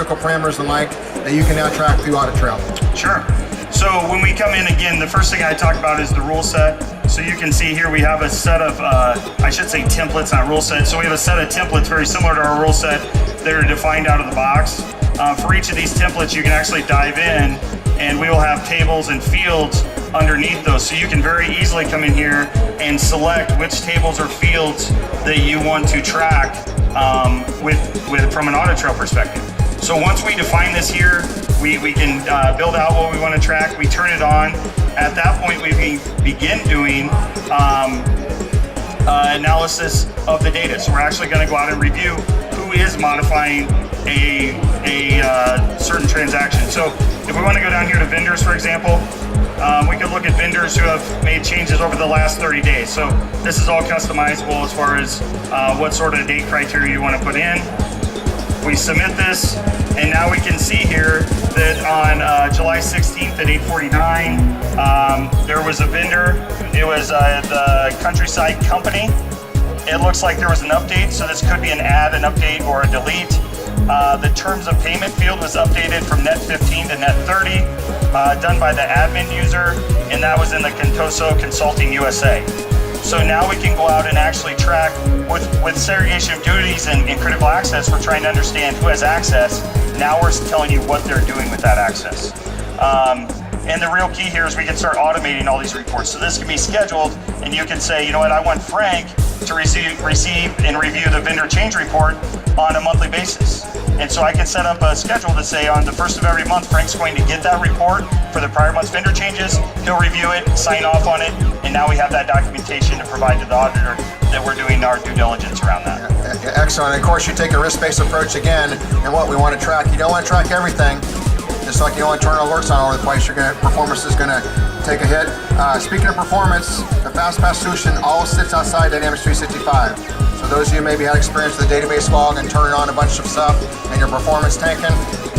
critical parameters and like that you can now track through Audit Trail. Sure. So when we come in again, the first thing I talk about is the rule set. So you can see here we have a set of, I should say templates, not rule set. So we have a set of templates very similar to our rule set that are defined out of the box. For each of these templates, you can actually dive in and we will have tables and fields underneath those. So you can very easily come in here and select which tables or fields that you want to track from an audit trail perspective. So once we define this here, we can build out what we want to track, we turn it on. At that point, we begin doing analysis of the data. So we're actually going to go out and review who is modifying a certain transaction. So if we want to go down here to vendors, for example, we could look at vendors who have made changes over the last 30 days. So this is all customizable as far as what sort of date criteria you want to put in. We submit this, and now we can see here that on July 16th at 8:49, there was a vendor. It was the Countryside Company. It looks like there was an update, so this could be an add, an update, or a delete. The terms of payment field was updated from net 15 to net 30, done by the admin user, and that was in the Contoso Consulting USA. So now we can go out and actually track with segregation of duties and critical access. We're trying to understand who has access. Now we're telling you what they're doing with that access. And the real key here is we can start automating all these reports. So this can be scheduled, and you can say, you know what, I want Frank to receive and review the vendor change report on a monthly basis. And so I can set up a schedule to say on the first of every month, Frank's going to get that report for the prior month's vendor changes. He'll review it, sign off on it, and now we have that documentation to provide to the auditor that we're doing our due diligence around that. Yeah, excellent. And of course, you take a risk-based approach again, and what we want to track. You don't want to track everything. Just like you don't want to turn alerts on all over the place, performance is going to take a hit. Speaking of performance, the Fastpath solution all sits outside Dynamics 365. So those of you maybe had experience with the database log and turning on a bunch of stuff and your performance tanking,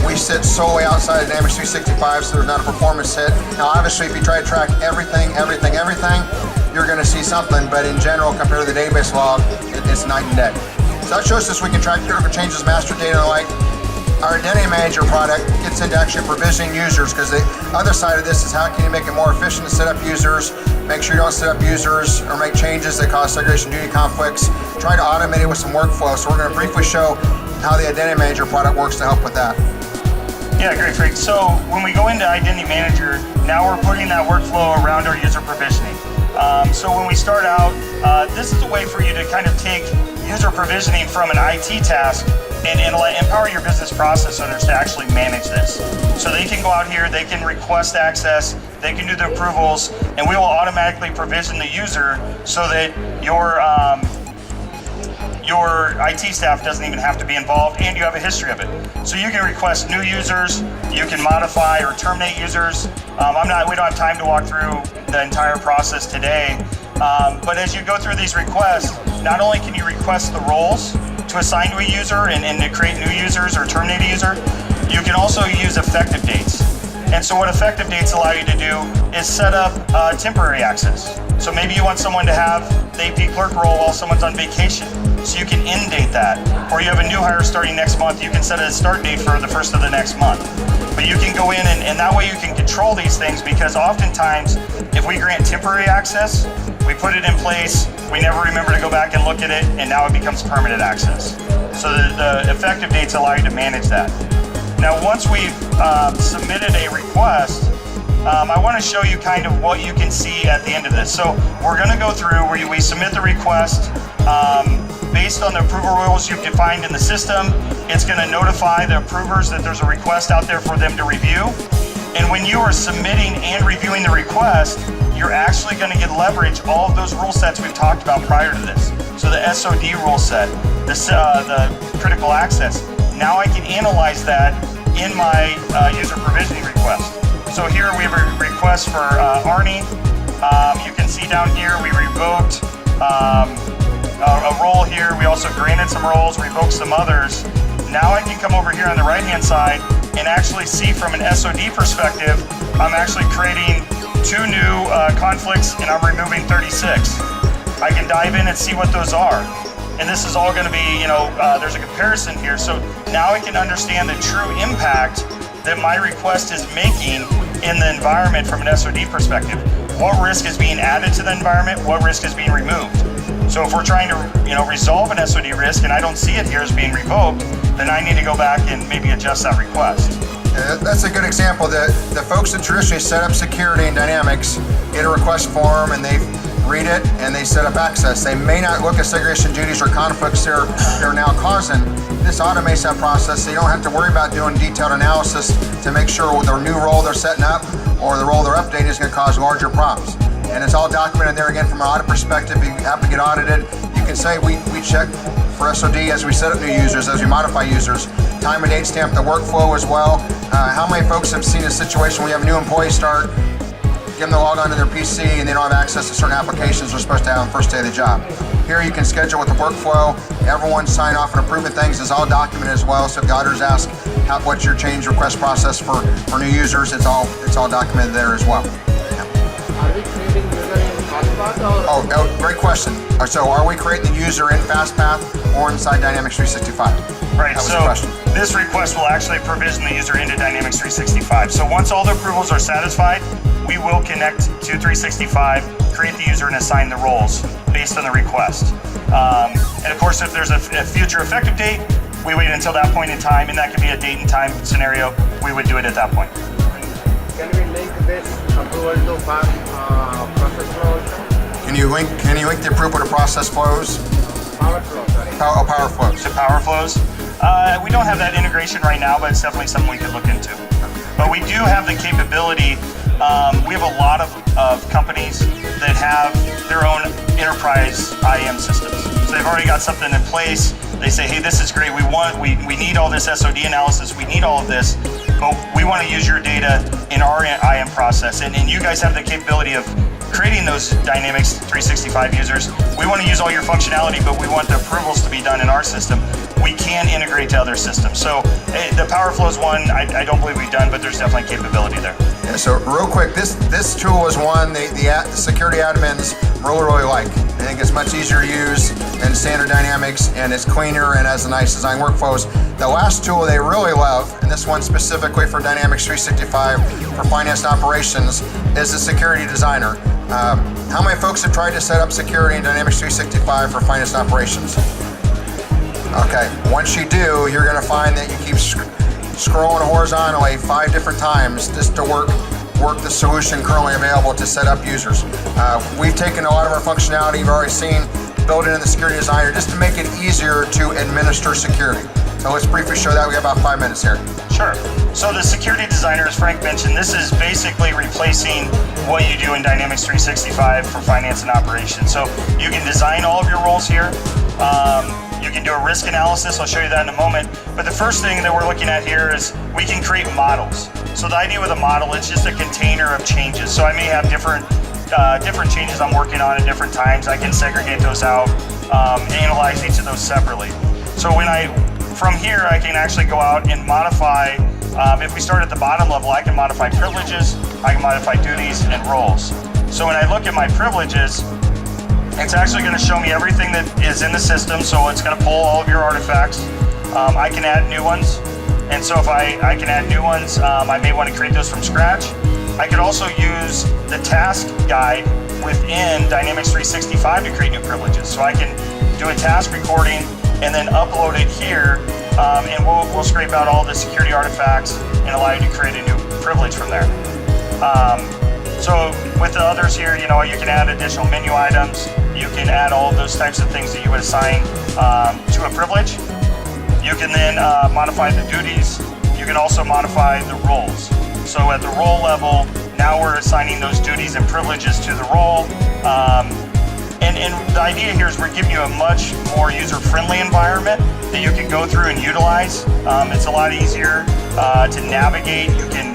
we sit solely outside of Dynamics 365, so there's not a performance hit. Now obviously if you try to track everything, you're going to see something, but in general, compared to the database log, it's night and day. So that shows us we can track critical changes, master data, and the like. Our Identity Manager product gets into actually provisioning users, because the other side of this is how can you make it more efficient to set up users, make sure you don't set up users or make changes that cause segregation duty conflicts, try to automate it with some workflow. So we're going to briefly show how the Identity Manager product works to help with that. Yeah, great, Frank. So when we go into Identity Manager, now we're putting that workflow around our user provisioning. So when we start out, this is a way for you to kind of take user provisioning from an IT task and empower your business process owners to actually manage this. So they can go out here, they can request access, they can do the approvals, and we will automatically provision the user so that your IT staff doesn't even have to be involved, and you have a history of it. So you can request new users, you can modify or terminate users. We don't have time to walk through the entire process today, but as you go through these requests, not only can you request the roles to assign to a user and to create new users or terminate a user, you can also use effective dates. And so what effective dates allow you to do is set up temporary access. So maybe you want someone to have the AP clerk role while someone's on vacation. So you can end date that. Or you have a new hire starting next month, you can set a start date for the first of the next month. But you can go in and that way you can control these things, because oftentimes if we grant temporary access, we put it in place, we never remember to go back and look at it, and now it becomes permanent access. So the effective dates allow you to manage that. Now once we've submitted a request, I want to show you kind of what you can see at the end of this. So we're going to go through where we submit the request. Based on the approval rules you've defined in the system, it's going to notify the approvers that there's a request out there for them to review. And when you are submitting and reviewing the request, you're actually going to get leverage all of those rule sets we've talked about prior to this. So the SOD rule set, the critical access. Now I can analyze that in my user provisioning request. So here we have a request for Arnie. You can see down here we revoked a role here. We also granted some roles, revoked some others. Now I can come over here on the right-hand side and actually see from an SOD perspective, I'm actually creating 2 new conflicts and I'm removing 36. I can dive in and see what those are. and this is all going to be, there's a comparison here. So now I can understand the true impact that my request is making in the environment from an SOD perspective. What risk is being added to the environment? What risk is being removed? So if we're trying to, resolve an SOD risk and I don't see it here as being revoked, then I need to go back and maybe adjust that request. That's a good example. The folks that traditionally set up security in Dynamics get a request form and they read it and they set up access. They may not look at segregation duties or conflicts they're now causing. This automates that process so you don't have to worry about doing detailed analysis to make sure the new role they're setting up or the role they're updating is going to cause larger problems. And it's all documented there again from an audit perspective. If you happen to get audited, you can say we check for SOD as we set up new users, as we modify users. Time and date stamp the workflow as well. How many folks have seen a situation where you have a new employee start, give them the log on to their PC and they don't have access to certain applications they're supposed to have on the first day of the job. Here you can schedule with the workflow. Everyone sign off and approving things is all documented as well. So if the auditors ask what's your change request process for new users, it's all documented there as well. Are we creating user in Fastpath or? Oh, great question. So are we creating the user in Fastpath or inside Dynamics 365? Right, That was so the question. this request will actually provision the user into Dynamics 365. So once all the approvals are satisfied, we will connect to 365, create the user and assign the roles based on the request. And of course, if there's a future effective date, we wait until that point in time, and that could be a date and time scenario. We would do it at that point. Can we link this approval to process flow also? Can you link the approval to process flows? Power flow, sorry. Power flows. To power flows. We don't have that integration right now, but it's definitely something we could look into. But we do have the capability. We have a lot of companies that have their own enterprise IAM systems. So they've already got something in place. They say, hey, this is great. We need all this SOD analysis. We need all of this, but we want to use your data in our IAM process. And you guys have the capability of creating those Dynamics 365 users. We want to use all your functionality, but we want the approvals to be done in our system. We can integrate to other systems. So the Power Flows one, I don't believe we've done, but there's definitely capability there. Yeah, so real quick, this tool is one the security admins really like. I think it's much easier to use than standard Dynamics, and it's cleaner and has a nice design workflows. The last tool they really love, and this one specifically for Dynamics 365 for finance and operations, is the Security Designer. How many folks have tried to set up security in Dynamics 365 for finance and operations? Okay, once you do, you're going to find that you keep scrolling horizontally 5 different times just to work the solution currently available to set up users. We've taken a lot of our functionality you've already seen, built it in the Security Designer just to make it easier to administer security. So let's briefly show that. We have about 5 minutes here. Sure. So the Security Designer, as Frank mentioned, this is basically replacing what you do in Dynamics 365 for finance and operations. So you can design all of your roles here. You can do a risk analysis. I'll show you that in a moment. But the first thing that we're looking at here is we can create models. So the idea with a model, it's just a container of changes. So I may have different changes I'm working on at different times. I can segregate those out, analyze each of those separately. So from here, I can actually go out and modify. If we start at the bottom level, I can modify privileges, I can modify duties and roles. So when I look at my privileges, it's actually going to show me everything that is in the system. So it's going to pull all of your artifacts. I can add new ones. And so if I can add new ones, I may want to create those from scratch. I could also use the task guide within Dynamics 365 to create new privileges. So I can do a task recording and then upload it here, and we'll scrape out all the security artifacts and allow you to create a new privilege from there. So with the others here, you can add additional menu items. You can add all of those types of things that you would assign to a privilege. You can then modify the duties. You can also modify the roles. So at the role level, now we're assigning those duties and privileges to the role. And the idea here is we're giving you a much more user-friendly environment that you can go through and utilize. It's a lot easier to navigate. You can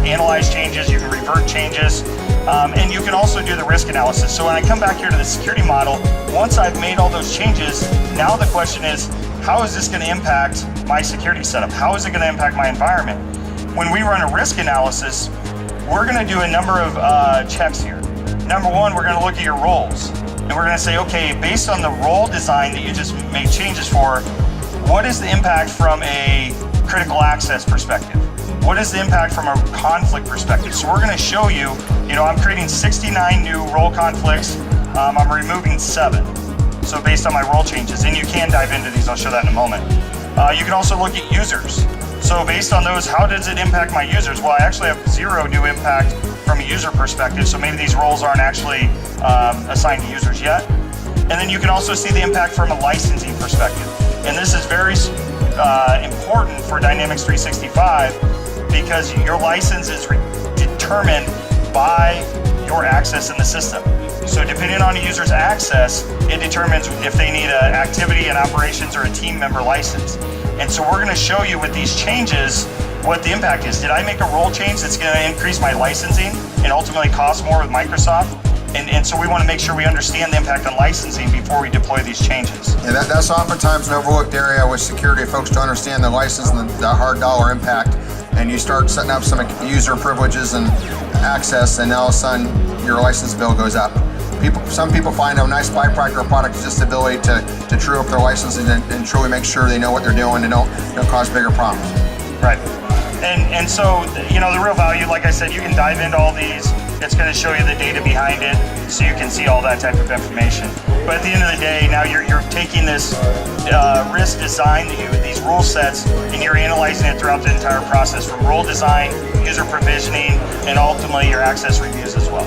analyze changes, you can revert changes, and you can also do the risk analysis. So when I come back here to the security model, once I've made all those changes, now the question is, how is this going to impact my security setup? How is it going to impact my environment? When we run a risk analysis, we're going to do a number of checks here. Number one, we're going to look at your roles. and we're going to say, okay, based on the role design that you just made changes for, what is the impact from a critical access perspective? What is the impact from a conflict perspective? So we're going to show you, I'm creating 69 new role conflicts. I'm removing 7. So based on my role changes, and you can dive into these, I'll show that in a moment. You can also look at users. So based on those, how does it impact my users? Well, I actually have 0 new impact from a user perspective, so maybe these roles aren't actually assigned to users yet. And then you can also see the impact from a licensing perspective. And this is very important for Dynamics 365 because your license is determined by your access in the system. So depending on a user's access, it determines if they need an activity, an operations, or a team member license. And so we're going to show you with these changes what the impact is. Did I make a role change that's going to increase my licensing and ultimately cost more with Microsoft? And so we want to make sure we understand the impact on licensing before we deploy these changes. Yeah, that's oftentimes an overlooked area with security. Folks to understand the license and the hard dollar impact. And you start setting up some user privileges and access, and all of a sudden your license bill goes up. Some people find a nice byproduct of a product is just the ability to true up their licenses and truly make sure they know what they're doing and don't cause bigger problems. Right. And so, the real value, like I said, you can dive into all these. It's going to show you the data behind it so you can see all that type of information. But at the end of the day, now you're taking this risk design, these rule sets, and you're analyzing it throughout the entire process from role design, user provisioning, and ultimately your access reviews as well.